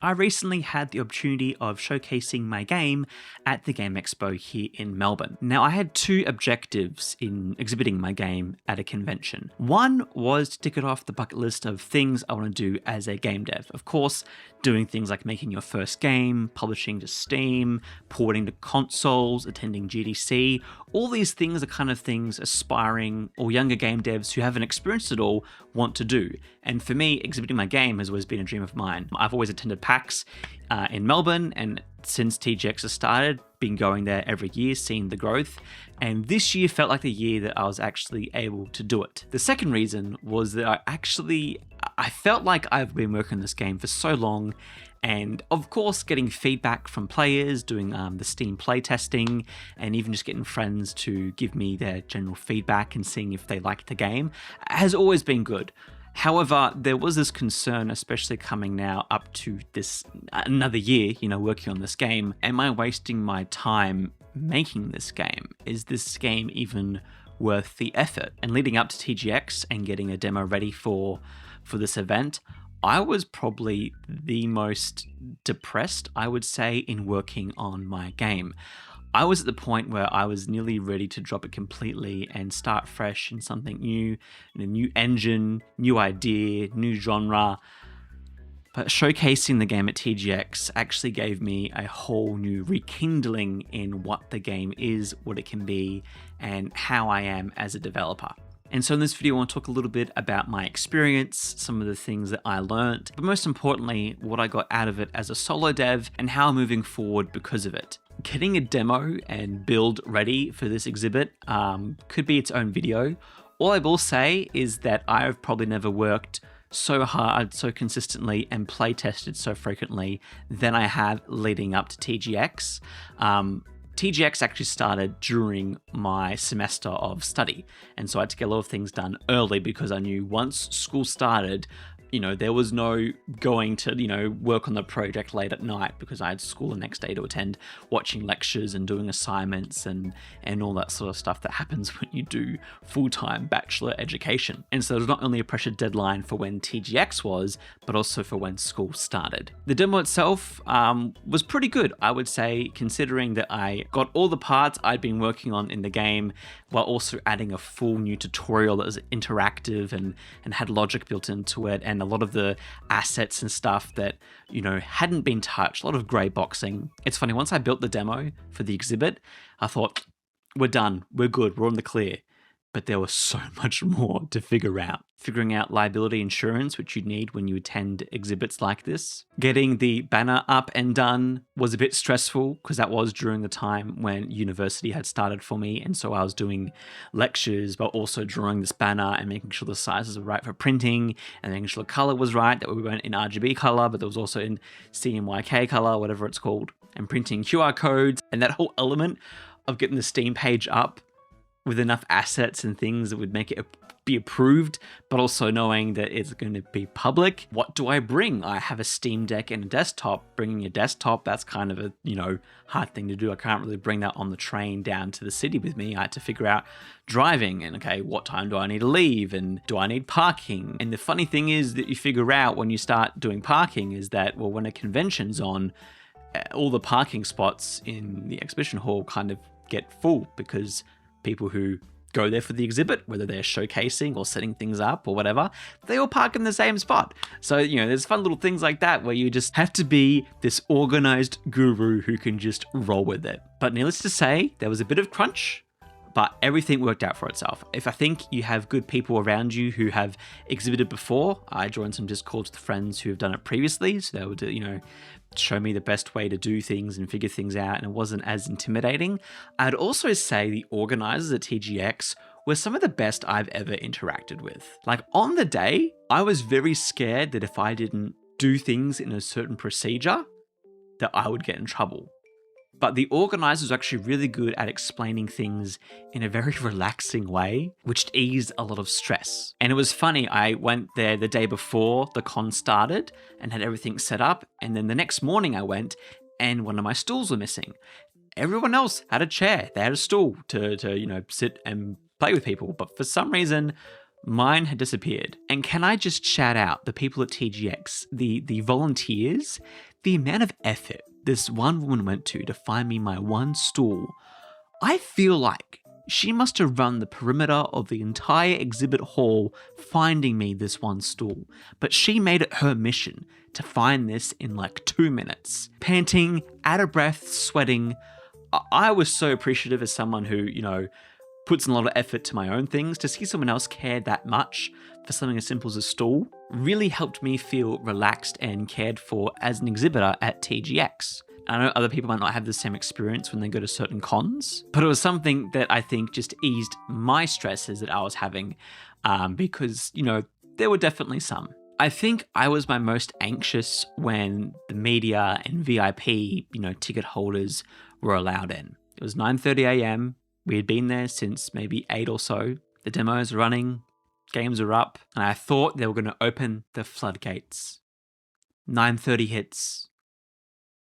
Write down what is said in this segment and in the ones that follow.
I recently had the opportunity of showcasing my game at the Game Expo here in Melbourne. Now, I had two objectives in exhibiting my game at a convention. One was to tick it off the bucket list of things I want to do as a game dev. Of course, doing things like making your first game, publishing to Steam, porting to consoles, attending GDC. All these things are kind of things aspiring or younger game devs who haven't experienced it all want to do. And for me, exhibiting my game has always been a dream of mine. I've always attended PAX in Melbourne, and since TGX has started, been going there every year, seeing the growth. And this year felt like the year that I was actually able to do it. The second reason was that I felt like I've been working on this game for so long, and of course getting feedback from players, doing the Steam playtesting, and even just getting friends to give me their general feedback and seeing if they liked the game has always been good. However, there was this concern, especially coming now up to this another year, working on this game. Am I wasting my time making this game? Is this game even worth the effort? And leading up to TGX and getting a demo ready for this event, I was probably the most depressed, I would say, in working on my game. I was at the point where I was nearly ready to drop it completely and start fresh in something new, in a new engine, new idea, new genre. But showcasing the game at TGX actually gave me a whole new rekindling in what the game is, what it can be, and how I am as a developer. And so in this video, I want to talk a little bit about my experience, some of the things that I learned, but most importantly, what I got out of it as a solo dev and how I'm moving forward because of it. Getting a demo and build ready for this exhibit could be its own video. All I will say is that I've probably never worked so hard, so consistently, and play tested so frequently than I have leading up to TGX. TGX actually started during my semester of study, and so I had to get a lot of things done early because I knew once school started, there was no going to, work on the project late at night because I had school the next day to attend, watching lectures and doing assignments and all that sort of stuff that happens when you do full-time bachelor education. And so there was not only a pressured deadline for when TGX was, but also for when school started. The demo itself was pretty good, I would say, considering that I got all the parts I'd been working on in the game while also adding a full new tutorial that was interactive and had logic built into it, and a lot of the assets and stuff that, hadn't been touched, a lot of grey boxing. It's funny, once I built the demo for the exhibit, I thought, we're done, we're good, we're on the clear. But there was so much more to figure out. Figuring out liability insurance, which you need when you attend exhibits like this. Getting the banner up and done was a bit stressful because that was during the time when university had started for me. And so I was doing lectures, but also drawing this banner and making sure the sizes were right for printing and making sure the color was right, that we weren't in RGB color, but there was also in CMYK color, whatever it's called, and printing QR codes. And that whole element of getting the Steam page up with enough assets and things that would make it be approved, but also knowing that it's going to be public. What do I bring? I have a Steam Deck and a desktop. Bringing a desktop, that's kind of a, hard thing to do. I can't really bring that on the train down to the city with me. I had to figure out driving and, okay, what time do I need to leave? And do I need parking? And the funny thing is that you figure out when you start doing parking is that, well, when a convention's on, all the parking spots in the exhibition hall kind of get full because people who go there for the exhibit, whether they're showcasing or setting things up or whatever, they all park in the same spot. So, there's fun little things like that where you just have to be this organized guru who can just roll with it. But needless to say, there was a bit of crunch, but everything worked out for itself. If I think you have good people around you who have exhibited before, I joined some Discords with friends who have done it previously, so they would, show me the best way to do things and figure things out, and it wasn't as intimidating. I'd also say the organizers at TGX were some of the best I've ever interacted with. Like on the day, I was very scared that if I didn't do things in a certain procedure, that I would get in trouble. But the organizers were actually really good at explaining things in a very relaxing way, which eased a lot of stress. And it was funny, I went there the day before the con started and had everything set up. And then the next morning I went and one of my stools were missing. Everyone else had a chair, they had a stool to sit and play with people. But for some reason, mine had disappeared. And can I just shout out the people at TGX, the volunteers, The amount of effort this one woman went to find me my one stall, I feel like she must have run the perimeter of the entire exhibit hall finding me this one stall, but she made it her mission to find this in like 2 minutes. Panting, out of breath, sweating. I was so appreciative as someone who, puts in a lot of effort to my own things. To see someone else care that much for something as simple as a stall really helped me feel relaxed and cared for as an exhibitor at TGX. I know other people might not have the same experience when they go to certain cons, but it was something that I think just eased my stresses that I was having because, there were definitely some. I think I was my most anxious when the media and VIP, ticket holders were allowed in. It was 9:30 a.m. We had been there since maybe 8 or so. The demos were running, games were up, and I thought they were going to open the floodgates. 9:30 hits.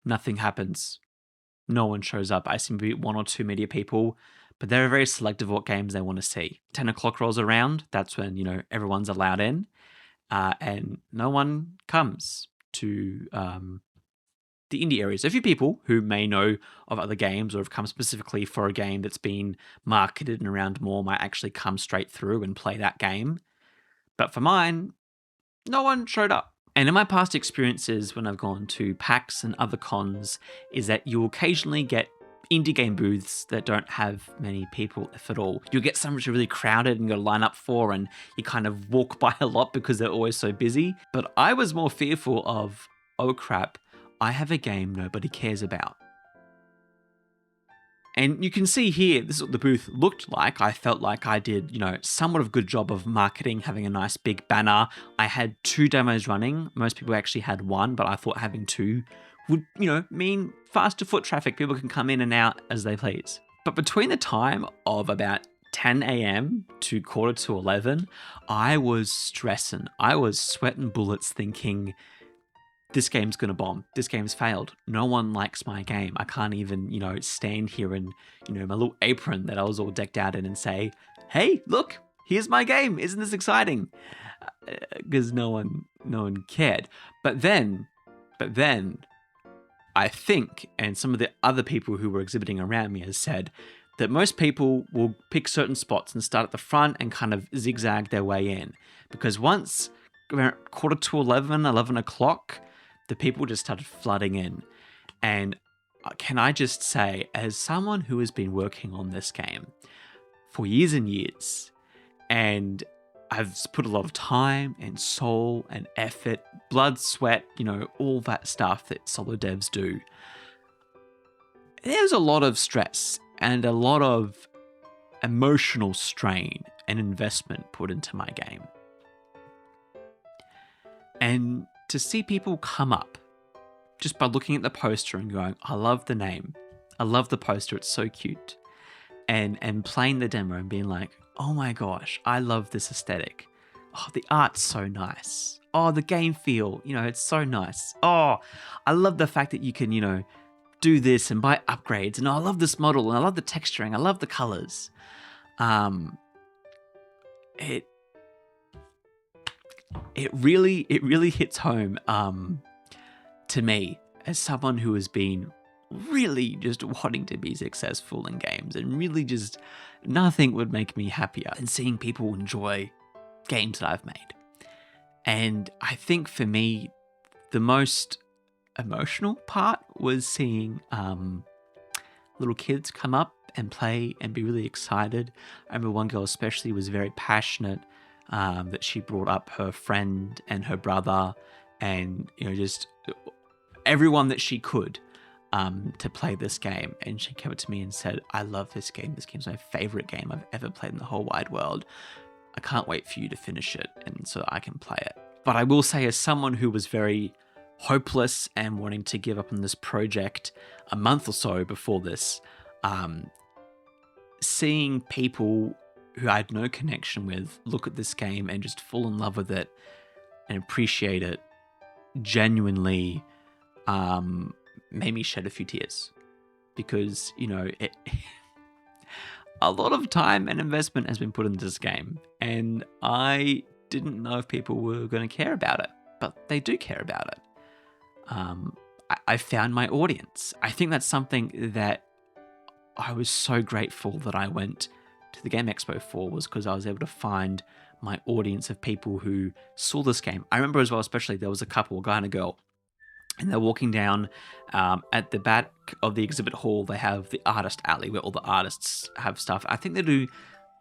Nothing happens. No one shows up. I seem to be 1 or 2 media people, but they're very selective what games they want to see. 10 o'clock rolls around. That's when, everyone's allowed in, and no one comes to the indie areas. A few people who may know of other games or have come specifically for a game that's been marketed and around more might actually come straight through and play that game. But for mine, no one showed up. And in my past experiences when I've gone to PAX and other cons is that you'll occasionally get indie game booths that don't have many people, if at all. You'll get some which are really crowded and you'll line up for, and you kind of walk by a lot because they're always so busy. But I was more fearful of, oh crap, I have a game nobody cares about. And you can see here, this is what the booth looked like. I felt like I did, somewhat of a good job of marketing, having a nice big banner. I had 2 demos running. Most people actually had 1, but I thought having 2 would, mean faster foot traffic. People can come in and out as they please. But between the time of about 10 a.m. to quarter to 11, I was stressing. I was sweating bullets thinking, this game's going to bomb. This game's failed. No one likes my game. I can't even, stand here in, my little apron that I was all decked out in and say, hey, look, here's my game. Isn't this exciting? Because no one cared. But then, I think, and some of the other people who were exhibiting around me has said that most people will pick certain spots and start at the front and kind of zigzag their way in. Because once around quarter to 11 o'clock, the people just started flooding in. And can I just say, as someone who has been working on this game for years and years, and I've put a lot of time and soul and effort, blood, sweat, all that stuff that solo devs do, there's a lot of stress and a lot of emotional strain and investment put into my game. And to see people come up just by looking at the poster and going, I love the name. I love the poster. It's so cute. And playing the demo and being like, oh my gosh, I love this aesthetic. Oh, the art's so nice. Oh, the game feel, it's so nice. Oh, I love the fact that you can, do this and buy upgrades. And I love this model and I love the texturing. I love the colors. It really hits home to me as someone who has been really just wanting to be successful in games, and really just nothing would make me happier than seeing people enjoy games that I've made. And I think for me, the most emotional part was seeing little kids come up and play and be really excited. I remember one girl especially was very passionate that she brought up her friend and her brother and, just everyone that she could to play this game. And she came up to me and said, I love this game. This game's my favorite game I've ever played in the whole wide world. I can't wait for you to finish it and so I can play it. But I will say, as someone who was very hopeless and wanting to give up on this project a month or so before this, seeing people who I had no connection with look at this game and just fall in love with it and appreciate it genuinely made me shed a few tears. Because, a lot of time and investment has been put into this game, and I didn't know if people were going to care about it, but they do care about it. I found my audience. I think that's something that I was so grateful that I went to the Game Expo for, was because I was able to find my audience of people who saw this game. I remember as well, especially, there was a couple, a guy and a girl, and they're walking down at the back of the exhibit hall. They have the artist alley where all the artists have stuff. I think they do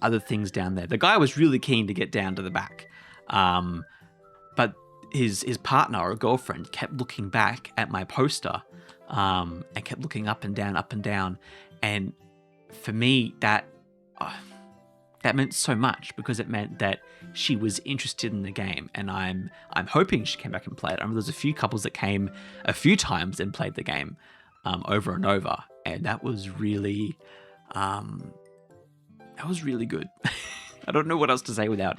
other things down there. The guy was really keen to get down to the back, but his partner or girlfriend kept looking back at my poster and kept looking up and down. And for me, that meant so much, because it meant that she was interested in the game, and I'm hoping she came back and played. I remember there's a few couples that came a few times and played the game over and over, and that was really good. I don't know what else to say without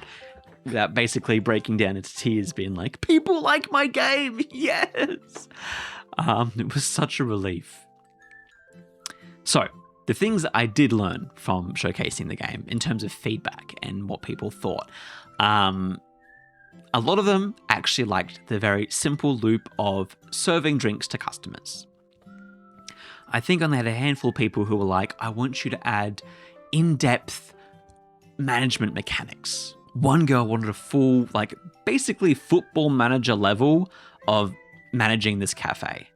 basically breaking down into tears, being like, people like my game, yes. It was such a relief. So, the things that I did learn from showcasing the game in terms of feedback and what people thought, a lot of them actually liked the very simple loop of serving drinks to customers. I think I only had a handful of people who were like, I want you to add in-depth management mechanics. One girl wanted a full, basically football manager level of managing this cafe,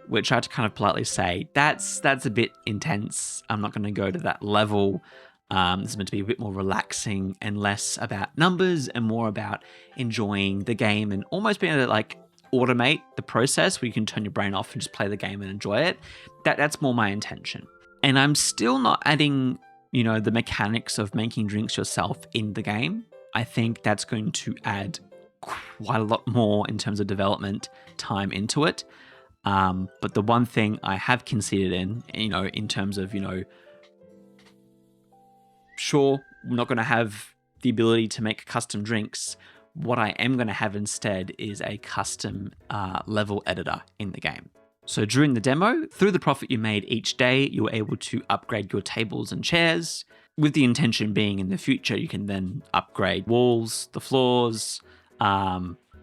which I had to kind of politely say, that's a bit intense. I'm not going to go to that level. This is meant to be a bit more relaxing and less about numbers and more about enjoying the game and almost being able to automate the process where you can turn your brain off and just play the game and enjoy it. That's more my intention. And I'm still not adding, the mechanics of making drinks yourself in the game. I think that's going to add quite a lot more in terms of development time into it. But the one thing I have considered in terms of, sure, we're not going to have the ability to make custom drinks. What I am going to have instead is a custom level editor in the game. So during the demo, through the profit you made each day, you were able to upgrade your tables and chairs, with the intention being in the future you can then upgrade walls, the floors,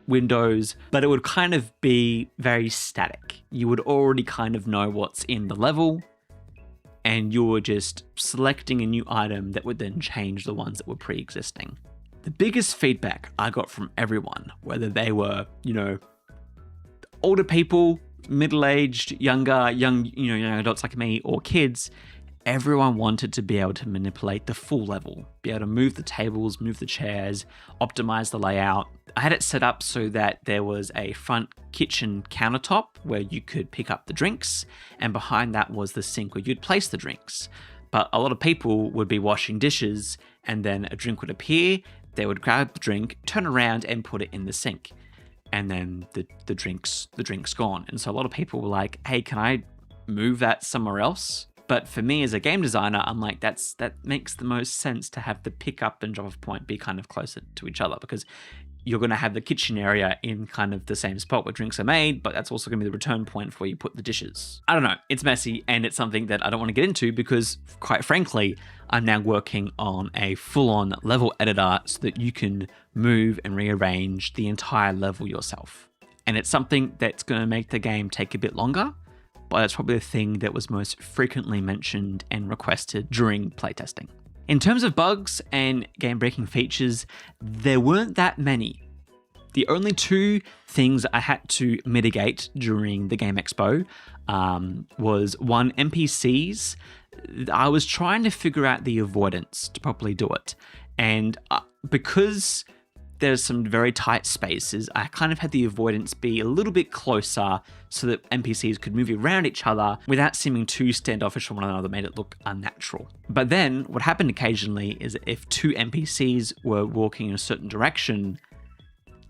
windows, but it would kind of be very static. You would already kind of know what's in the level, and you were just selecting a new item that would then change the ones that were pre-existing. The biggest feedback I got from everyone, whether they were, older people, middle-aged, young adults like me, or kids, everyone wanted to be able to manipulate the full level, be able to move the tables, move the chairs, optimize the layout. I had it set up so that there was a front kitchen countertop where you could pick up the drinks, and behind that was the sink where you'd place the drinks. But a lot of people would be washing dishes, and then a drink would appear, they would grab the drink, turn around and put it in the sink. And then the drink's gone. And so a lot of people were like, hey, can I move that somewhere else? But for me as a game designer, I'm like, that makes the most sense to have the pick up and drop off point be kind of closer to each other, because you're going to have the kitchen area in kind of the same spot where drinks are made, but that's also going to be the return point for where you put the dishes. I don't know. It's messy, and it's something that I don't want to get into because, quite frankly, I'm now working on a full-on level editor so that you can move and rearrange the entire level yourself. And it's something that's going to make the game take a bit longer, but that's probably the thing that was most frequently mentioned and requested during playtesting. In terms of bugs and game-breaking features, there weren't that many. The only two things I had to mitigate during the Game Expo was one, NPCs. I was trying to figure out the avoidance to properly do it. And because there's some very tight spaces, I kind of had the avoidance be a little bit closer so that NPCs could move around each other without seeming too standoffish from one another, made it look unnatural. But then what happened occasionally is that if two NPCs were walking in a certain direction,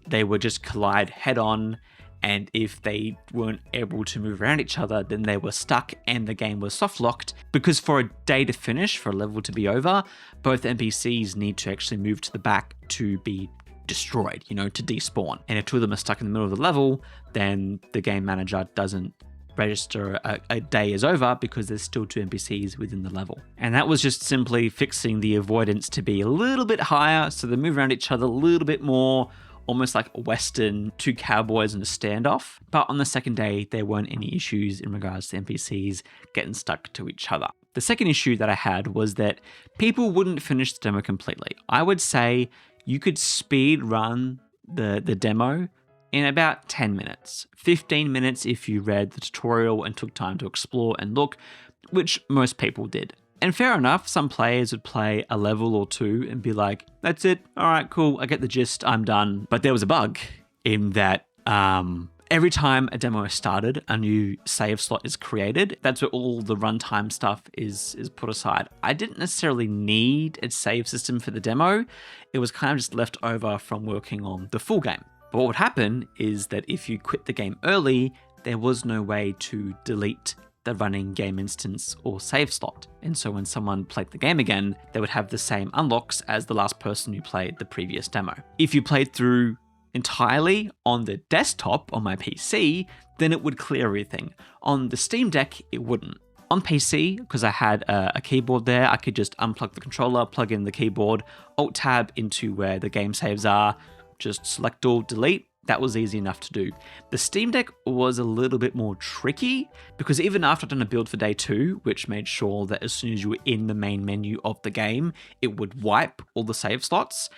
they would just collide head on. And if they weren't able to move around each other, then they were stuck and the game was soft locked, because for a day to finish, for a level to be over, both NPCs need to actually move to the back to be destroyed, to despawn. And if two of them are stuck in the middle of the level, then the game manager doesn't register a day is over because there's still two NPCs within the level. And that was just simply fixing the avoidance to be a little bit higher so they move around each other a little bit more, almost like Western, two cowboys and a standoff. But on the second day, there weren't any issues in regards to NPCs getting stuck to each other. The second issue that I had was that people wouldn't finish the demo completely. I would say you could speed run the demo in about 10 minutes, 15 minutes if you read the tutorial and took time to explore and look, which most people did. And fair enough, some players would play a level or two and be like, that's it, all right, cool, I get the gist, I'm done. But there was a bug in that every time a demo is started, a new save slot is created. That's where all the runtime stuff is put aside. I didn't necessarily need a save system for the demo. It was kind of just left over from working on the full game. But what would happen is that if you quit the game early, there was no way to delete the running game instance or save slot. And so when someone played the game again, they would have the same unlocks as the last person who played the previous demo. If you played through entirely on the desktop on my PC, then it would clear everything. On the Steam Deck, it wouldn't. On PC, because I had a keyboard there, I could just unplug the controller, plug in the keyboard, Alt-Tab into where the game saves are, just select all, delete. That was easy enough to do. The Steam Deck was a little bit more tricky because even after I'd done a build for day 2, which made sure that as soon as you were in the main menu of the game, it would wipe all the save slots,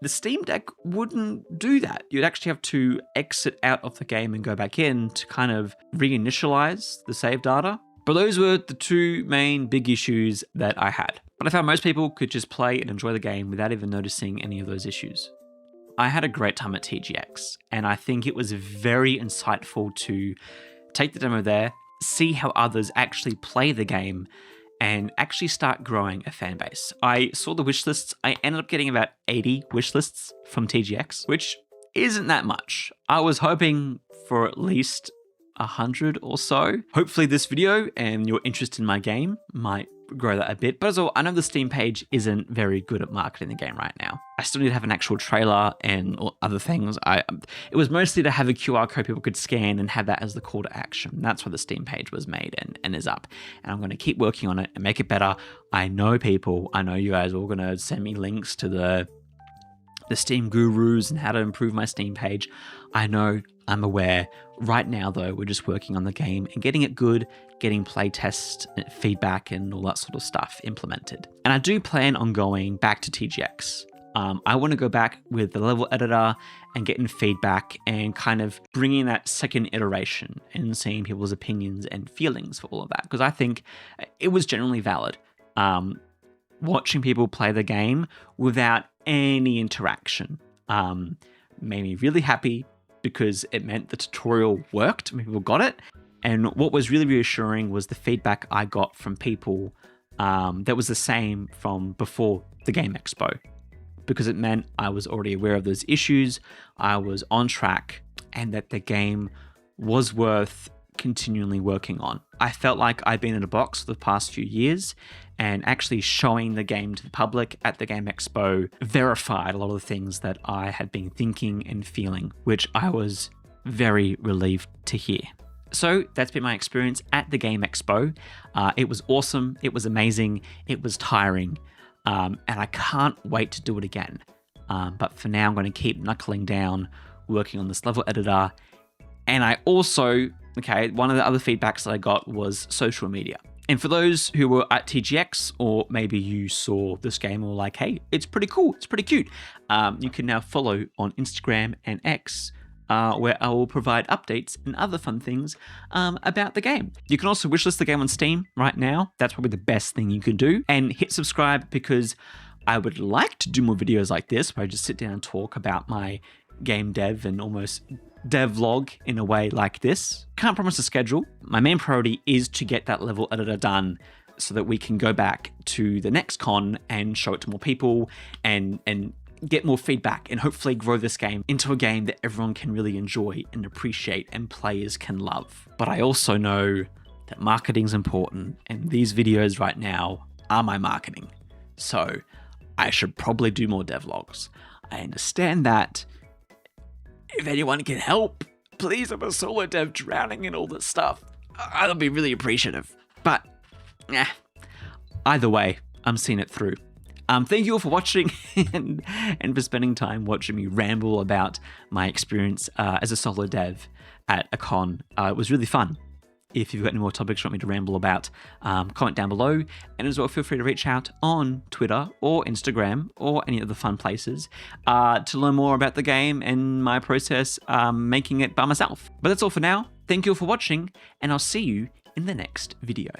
the Steam Deck wouldn't do that. You'd actually have to exit out of the game and go back in to kind of reinitialize the save data. But those were the two main big issues that I had. But I found most people could just play and enjoy the game without even noticing any of those issues. I had a great time at TGX, and I think it was very insightful to take the demo there, see how others actually play the game, and actually start growing a fan base. I saw the wish lists. I ended up getting about 80 wish lists from TGX, which isn't that much. I was hoping for at least 100 or so. Hopefully this video and your interest in my game might grow that a bit. But as well, I know the Steam page isn't very good at marketing the game right now. I still need to have an actual trailer and other things. It was mostly to have a QR code people could scan and have that as the call to action. That's why the Steam page was made and is up. And I'm going to keep working on it and make it better. I know you guys are all going to send me links to the Steam gurus and how to improve my Steam page. I know, I'm aware. Right now, though, we're just working on the game and getting it good, getting playtest feedback and all that sort of stuff implemented. And I do plan on going back to TGX. I want to go back with the level editor and getting feedback and kind of bringing that second iteration and seeing people's opinions and feelings for all of that. Because I think it was generally valid. Watching people play the game without any interaction made me really happy because it meant the tutorial worked, people got it. And what was really reassuring was the feedback I got from people that was the same from before the Game Expo, because it meant I was already aware of those issues, I was on track, and that the game was worth continually working on. I felt like I'd been in a box for the past few years, and actually showing the game to the public at the Game Expo verified a lot of the things that I had been thinking and feeling, which I was very relieved to hear. So that's been my experience at the Game Expo. It was awesome, it was amazing, it was tiring, and I can't wait to do it again. But for now, I'm going to keep knuckling down, working on this level editor. And I also, one of the other feedbacks that I got was social media. And for those who were at TGX, or maybe you saw this game and were like, hey, it's pretty cool, it's pretty cute, you can now follow on Instagram and X, where I will provide updates and other fun things about the game. You can also wishlist the game on Steam right now. That's probably the best thing you can do. And hit subscribe, because I would like to do more videos like this, where I just sit down and talk about my game dev and almost devlog in a way like this. Can't promise a schedule. My main priority is to get that level editor done so that we can go back to the next con and show it to more people and get more feedback and hopefully grow this game into a game that everyone can really enjoy and appreciate and players can love. But I also know that marketing's important, and these videos right now are my marketing. So I should probably do more devlogs. I understand that. If anyone can help, please, I'm a solo dev drowning in all this stuff. I'll be really appreciative. But, either way, I'm seeing it through. Thank you all for watching and for spending time watching me ramble about my experience as a solo dev at a con. It was really fun. If you've got any more topics you want me to ramble about, comment down below. And as well, feel free to reach out on Twitter or Instagram or any of the fun places to learn more about the game and my process making it by myself. But that's all for now. Thank you all for watching, and I'll see you in the next video.